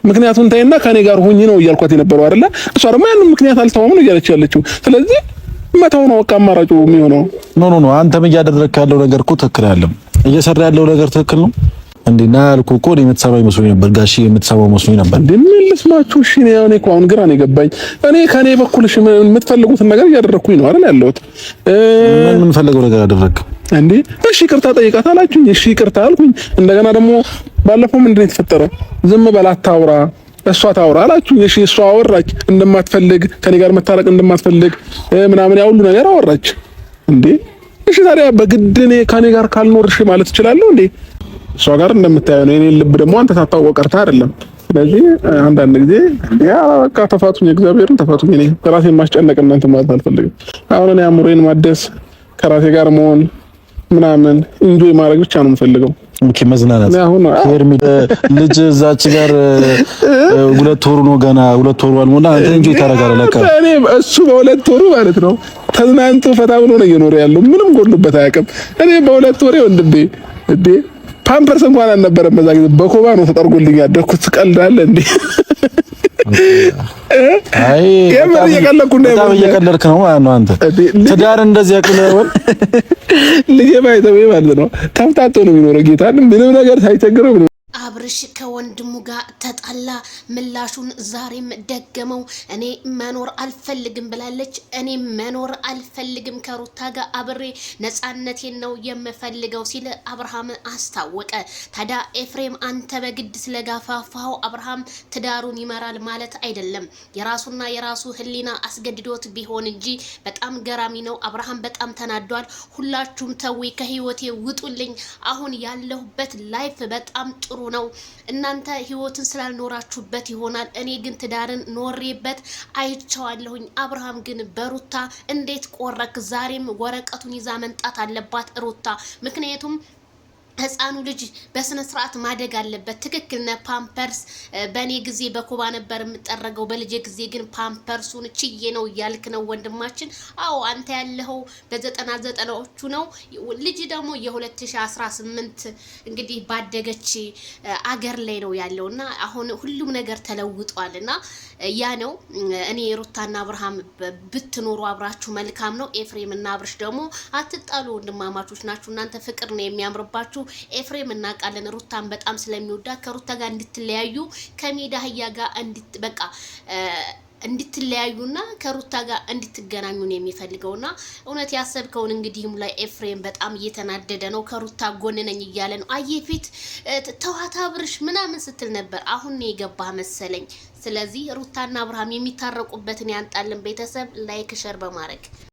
ምክንያቱም ታይና ከኔ ጋር ሆኚ ነው እያልኳት የነበረው አይደለ? እሷ ደግሞ ያንን ምክንያት አልተዋም ነው እያለች ያለችው። ስለዚህ መተው ነው በቃ አማራጩ የሚሆነው። ኖ አንተም እያደረግክ ያለው ነገር እኮ ትክክል አይደለም። እየሰራ ያለው ነገር ትክክል ነው እንዴና ያልኩህ እኮ የምትሰማኝ መስሎኝ ነበር። ጋሺ የምትሰማው መስሎኝ ነበር። ምን ልስማችሁ? እሺ እኔ እኮ አሁን ግራ ነው የገባኝ። እኔ ከኔ በኩል እሺ የምትፈልጉትን ነገር እያደረኩኝ ነው አይደል ያለሁት? ምን ፈልገው ነገር አደረክ እንዴ? እሺ ይቅርታ ጠይቃት አላችሁኝ። እሺ ይቅርታ አልኩኝ። እንደገና ደግሞ ባለፈው ምንድን ነው የተፈጠረው? ዝም በል አታውራ፣ እሷ ታውራ አላችሁኝ። እሺ እሷ አወራች እንደማትፈልግ ከኔ ጋር መታረቅ እንደማትፈልግ ምናምን ያው ሁሉ ነገር አወራች እንዴ። እሺ ታዲያ በግድ እኔ ከኔ ጋር ካልኖርሽ ማለት እችላለሁ እንዴ? እሷ ጋር እንደምታየው ነው። የኔን ልብ ደግሞ አንተ ታታውቀው ቀርታ አይደለም። ስለዚህ አንዳንድ ጊዜ ያ በቃ ተፋቱኝ፣ እግዚአብሔርን ተፋቱኝ። እኔ ራሴን ማስጨነቅ እናንተ ማለት አልፈልግም። አሁን እኔ አእምሮዬን ማደስ ከራሴ ጋር መሆን ምናምን ኢንጆይ ማድረግ ብቻ ነው የምፈልገው። ኦኬ መዝናናት ሄርሚ ልጅ እዛች ጋር 2 ወሩ ነው ገና 2 ወሩ አልሞላ አንተ ኢንጆይ ታደርጋለህ። ለካ እኔ እሱ በ2 ወሩ ማለት ነው ተዝናንቶ ፈታ ብሎ ነው እየኖረ ያለው። ምንም ጎልበት አያውቅም። እኔ በ2 ወሬ ወንድሜ እንዴ ፓምፐርስ እንኳን አልነበረም። በዛ ጊዜ በኮባ ነው ተጠርጎልኝ ያደኩት። ትቀልዳለህ እንዴ? አይ በጣም እየቀለድክ ነው ማለት ነው አንተ። ትዳር እንደዚህ ያቅለዋል ልጄ ባይተው ማለት ነው ተምታቶ ነው የሚኖረው። ጌታን ምንም ነገር ሳይቸግረው አብርሽ ከወንድሙ ጋር ተጣላ። ምላሹን ዛሬም ደገመው። እኔ መኖር አልፈልግም ብላለች። እኔ መኖር አልፈልግም ከሩታ ጋር አብሬ ነፃነቴን ነው የምፈልገው ሲል አብርሃም አስታወቀ። ታዲያ ኤፍሬም አንተ በግድ ስለጋፋፋው አብርሃም ትዳሩን ይመራል ማለት አይደለም። የራሱና የራሱ ህሊና አስገድዶት ቢሆን እንጂ በጣም ገራሚ ነው። አብርሃም በጣም ተናዷል። ሁላችሁም ተዊ ከህይወቴ ውጡልኝ። አሁን ያለሁበት ላይፍ በጣም ጥሩ ነው። እናንተ ህይወትን ስላልኖራችሁበት ይሆናል። እኔ ግን ትዳርን ኖሬበት አይቼዋለሁኝ። አብርሃም ግን በሩታ እንዴት ቆረክ? ዛሬም ወረቀቱን ይዛ መንጣት አለባት ሩታ። ምክንያቱም ህፃኑ ልጅ በስነ ስርዓት ማደግ አለበት። ትክክል ነህ። ፓምፐርስ በኔ ጊዜ በኮባ ነበር የምጠረገው፣ በልጄ ጊዜ ግን ፓምፐርሱን ችዬ ነው እያልክ ነው ወንድማችን። አዎ አንተ ያለኸው በ99ዎቹ ነው። ልጅ ደግሞ የ2018 እንግዲህ ባደገች አገር ላይ ነው ያለውና አሁን ሁሉም ነገር ተለውጧልና ያ ነው። እኔ ሩታና አብርሃም ብትኖሩ አብራችሁ መልካም ነው። ኤፍሬም እና አብርሽ ደግሞ አትጣሉ፣ ወንድማማቾች ናችሁ። እናንተ ፍቅር ነው የሚያምርባችሁ። ኤፍሬም እናውቃለን ሩታን በጣም ስለሚወዳ ከሩታ ጋር እንድትለያዩ ከሜዳ አህያ ጋር እንድትለያዩና ከሩታ ጋር እንድትገናኙ ነው የሚፈልገውና እውነት ያሰብከውን እንግዲህም ላይ ኤፍሬም በጣም እየተናደደ ነው። ከሩታ ጎን ነኝ እያለ ነው። አየፊት ተዋታ አብርሽ ምናምን ስትል ነበር። አሁን ነው የገባህ መሰለኝ። ስለዚህ ሩታና አብርሃም የሚታረቁበትን ያንጣልን። ቤተሰብ ላይክ ሸር በማድረግ